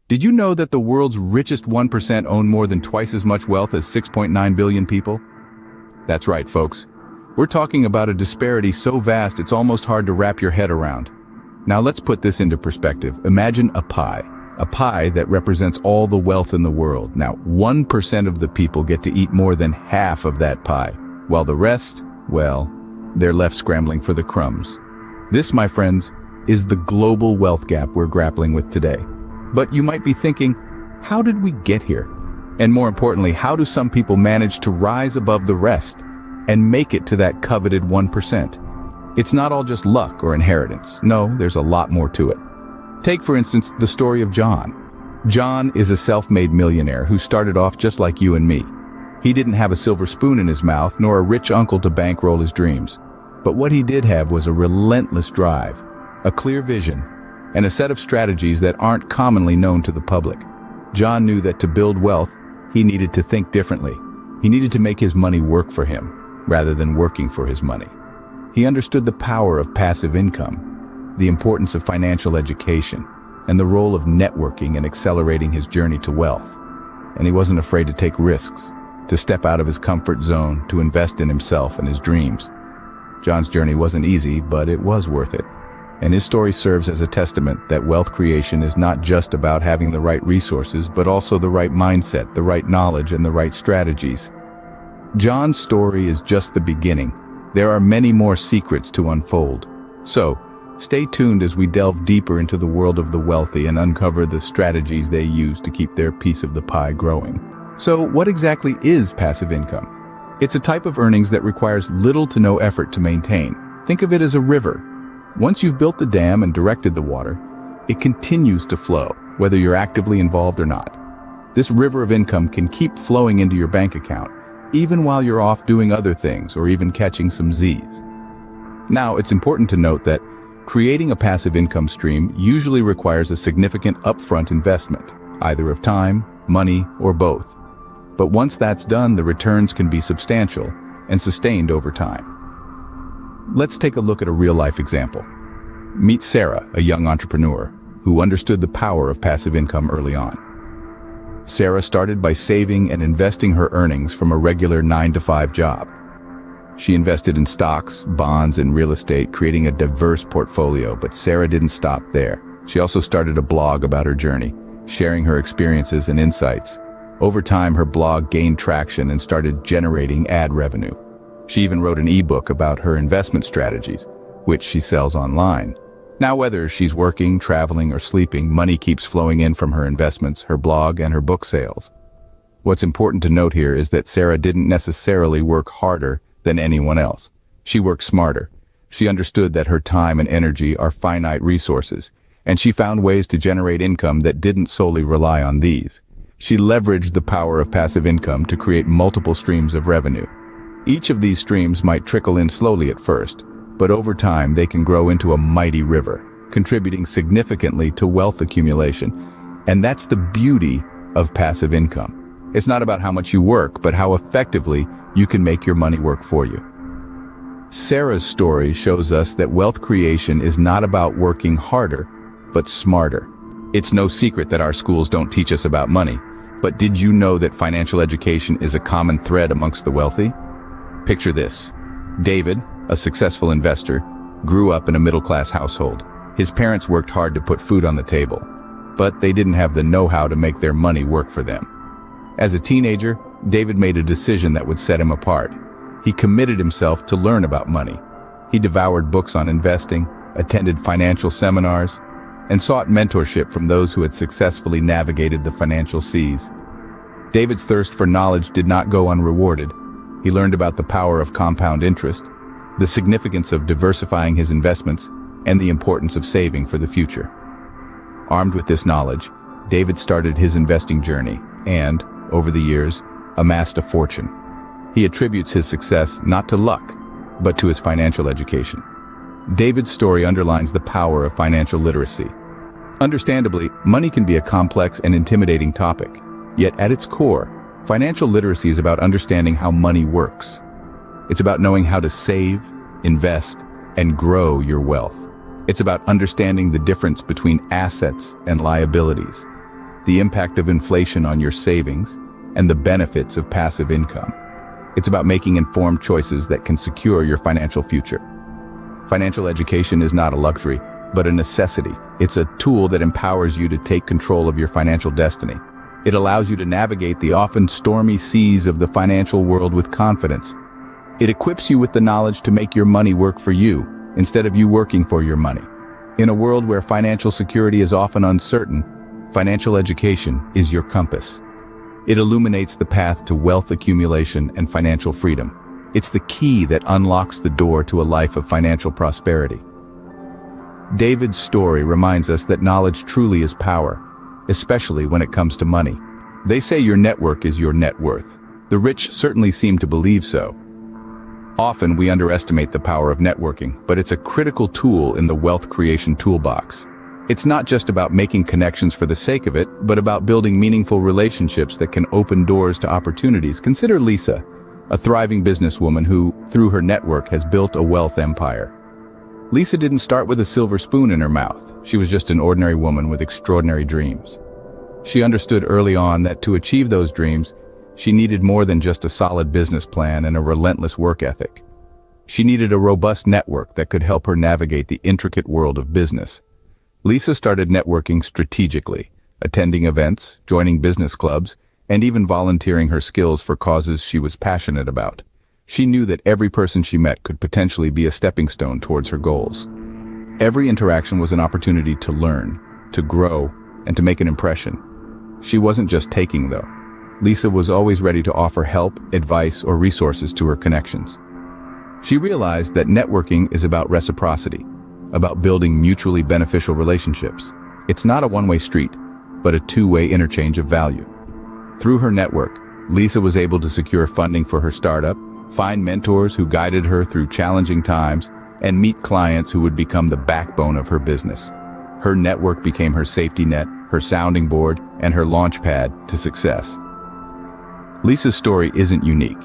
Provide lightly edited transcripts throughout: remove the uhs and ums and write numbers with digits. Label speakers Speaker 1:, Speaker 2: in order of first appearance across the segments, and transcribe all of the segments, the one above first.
Speaker 1: Did you know that the world's richest 1% own more than twice as much wealth as 6.9 billion people? That's right, folks. We're talking about a disparity so vast it's almost hard to wrap your head around. Now let's put this into perspective. Imagine a pie that represents all the wealth in the world. Now, 1% of the people get to eat more than half of that pie, while the rest, well, they're left scrambling for the crumbs. This, my friends, is the global wealth gap we're grappling with today. But you might be thinking, how did we get here? And more importantly, how do some people manage to rise above the rest and make it to that coveted 1%? It's not all just luck or inheritance. No, there's a lot more to it. Take, for instance, the story of John. John is a self-made millionaire who started off just like you and me. He didn't have a silver spoon in his mouth, nor a rich uncle to bankroll his dreams. But what he did have was a relentless drive, a clear vision, and a set of strategies that aren't commonly known to the public. John knew that to build wealth, he needed to think differently. He needed to make his money work for him, rather than working for his money. He understood the power of passive income, the importance of financial education, and the role of networking in accelerating his journey to wealth. And he wasn't afraid to take risks, to step out of his comfort zone, to invest in himself and his dreams. John's journey wasn't easy, but it was worth it. And his story serves as a testament that wealth creation is not just about having the right resources, but also the right mindset, the right knowledge, and the right strategies. John's story is just the beginning. There are many more secrets to unfold. So, stay tuned as we delve deeper into the world of the wealthy and uncover the strategies they use to keep their piece of the pie growing. So, what exactly is passive income? It's a type of earnings that requires little to no effort to maintain. Think of it as a river. Once you've built the dam and directed the water, it continues to flow, whether you're actively involved or not. This river of income can keep flowing into your bank account, even while you're off doing other things or even catching some Z's. Now, it's important to note that creating a passive income stream usually requires a significant upfront investment, either of time, money, or both. But once that's done, the returns can be substantial and sustained over time. Let's take a look at a real-life example. Meet Sarah, a young entrepreneur who understood the power of passive income early on. Sarah started by saving and investing her earnings from a regular 9-to-5 job. She invested in stocks, bonds, and real estate, creating a diverse portfolio, but Sarah didn't stop there. She also started a blog about her journey, sharing her experiences and insights. Over time, her blog gained traction and started generating ad revenue. She even wrote an ebook about her investment strategies, which she sells online. Now, whether she's working, traveling, or sleeping, money keeps flowing in from her investments, her blog, and her book sales. What's important to note here is that Sarah didn't necessarily work harder than anyone else. She worked smarter. She understood that her time and energy are finite resources, and she found ways to generate income that didn't solely rely on these. She leveraged the power of passive income to create multiple streams of revenue. Each of these streams might trickle in slowly at first, but over time they can grow into a mighty river, contributing significantly to wealth accumulation. And that's the beauty of passive income. It's not about how much you work, but how effectively you can make your money work for you. Sarah's story shows us that wealth creation is not about working harder, but smarter. It's no secret that our schools don't teach us about money, but did you know that financial education is a common thread amongst the wealthy? Picture this. David, a successful investor, grew up in a middle-class household. His parents worked hard to put food on the table, but they didn't have the know-how to make their money work for them. As a teenager, David made a decision that would set him apart. He committed himself to learn about money. He devoured books on investing, attended financial seminars, and sought mentorship from those who had successfully navigated the financial seas. David's thirst for knowledge did not go unrewarded. He learned about the power of compound interest, the significance of diversifying his investments, and the importance of saving for the future. Armed with this knowledge, David started his investing journey and, over the years, amassed a fortune. He attributes his success not to luck, but to his financial education. David's story underlines the power of financial literacy. Understandably, money can be a complex and intimidating topic, yet at its core, financial literacy is about understanding how money works. It's about knowing how to save, invest, and grow your wealth. It's about understanding the difference between assets and liabilities. the impact of inflation on your savings, and the benefits of passive income. It's about making informed choices that can secure your financial future. Financial education is not a luxury, but a necessity. It's a tool that empowers you to take control of your financial destiny. It allows you to navigate the often stormy seas of the financial world with confidence. It equips you with the knowledge to make your money work for you, instead of you working for your money. In a world where financial security is often uncertain, financial education is your compass. It illuminates the path to wealth accumulation and financial freedom. It's the key that unlocks the door to a life of financial prosperity. David's story reminds us that knowledge truly is power, especially when it comes to money. They say your network is your net worth. The rich certainly seem to believe so. Often we underestimate the power of networking, but it's a critical tool in the wealth creation toolbox. It's not just about making connections for the sake of it, but about building meaningful relationships that can open doors to opportunities. Consider Lisa, a thriving businesswoman who, through her network, has built a wealth empire. Lisa didn't start with a silver spoon in her mouth. She was just an ordinary woman with extraordinary dreams. She understood early on that to achieve those dreams, she needed more than just a solid business plan and a relentless work ethic. She needed a robust network that could help her navigate the intricate world of business. Lisa started networking strategically, attending events, joining business clubs, and even volunteering her skills for causes she was passionate about. She knew that every person she met could potentially be a stepping stone towards her goals. Every interaction was an opportunity to learn, to grow, and to make an impression. She wasn't just taking, though. Lisa was always ready to offer help, advice, or resources to her connections. She realized that networking is about reciprocity, about building mutually beneficial relationships. It's not a one-way street, but a two-way interchange of value. Through her network, Lisa was able to secure funding for her startup, find mentors who guided her through challenging times, and meet clients who would become the backbone of her business. Her network became her safety net, her sounding board, and her launch pad to success. Lisa's story isn't unique.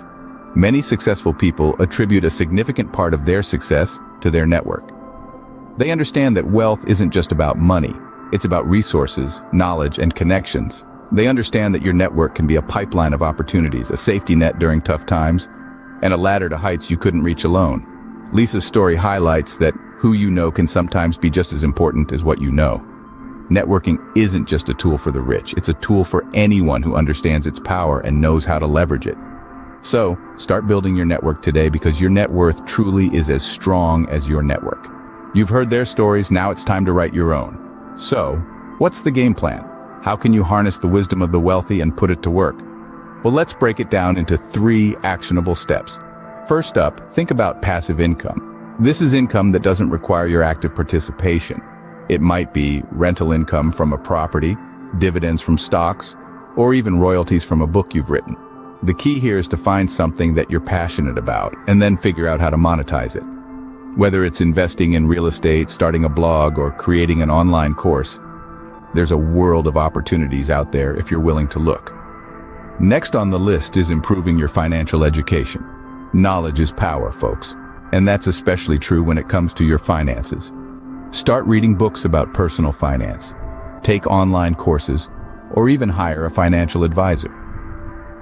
Speaker 1: Many successful people attribute a significant part of their success to their network. They understand that wealth isn't just about money, it's about resources, knowledge, and connections. They understand that your network can be a pipeline of opportunities, a safety net during tough times, and a ladder to heights you couldn't reach alone. Lisa's story highlights that who you know can sometimes be just as important as what you know. Networking isn't just a tool for the rich, it's a tool for anyone who understands its power and knows how to leverage it. So, start building your network today because your net worth truly is as strong as your network. You've heard their stories, now it's time to write your own. So, what's the game plan? How can you harness the wisdom of the wealthy and put it to work? Well, let's break it down into 3 actionable steps. First up, think about passive income. This is income that doesn't require your active participation. It might be rental income from a property, dividends from stocks, or even royalties from a book you've written. The key here is to find something that you're passionate about and then figure out how to monetize it. Whether it's investing in real estate, starting a blog, or creating an online course, there's a world of opportunities out there if you're willing to look. Next on the list is improving your financial education. Knowledge is power, folks, and that's especially true when it comes to your finances. Start reading books about personal finance, take online courses, or even hire a financial advisor.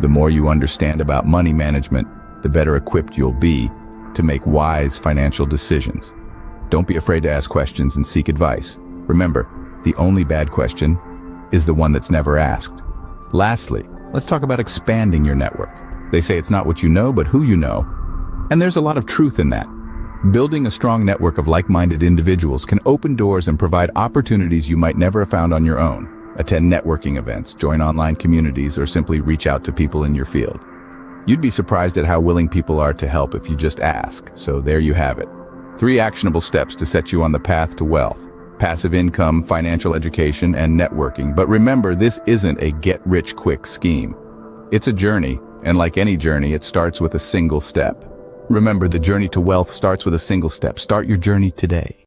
Speaker 1: The more you understand about money management, the better equipped you'll be to make wise financial decisions. Don't be afraid to ask questions and seek advice. Remember, the only bad question is the one that's never asked. Lastly, let's talk about expanding your network. They say it's not what you know, but who you know. And there's a lot of truth in that. Building a strong network of like-minded individuals can open doors and provide opportunities you might never have found on your own. Attend networking events, join online communities, or simply reach out to people in your field. You'd be surprised at how willing people are to help if you just ask. So there you have it. 3 actionable steps to set you on the path to wealth: passive income, financial education, and networking. But remember, this isn't a get-rich-quick scheme. It's a journey, and like any journey, it starts with a single step. Remember, the journey to wealth starts with a single step. Start your journey today.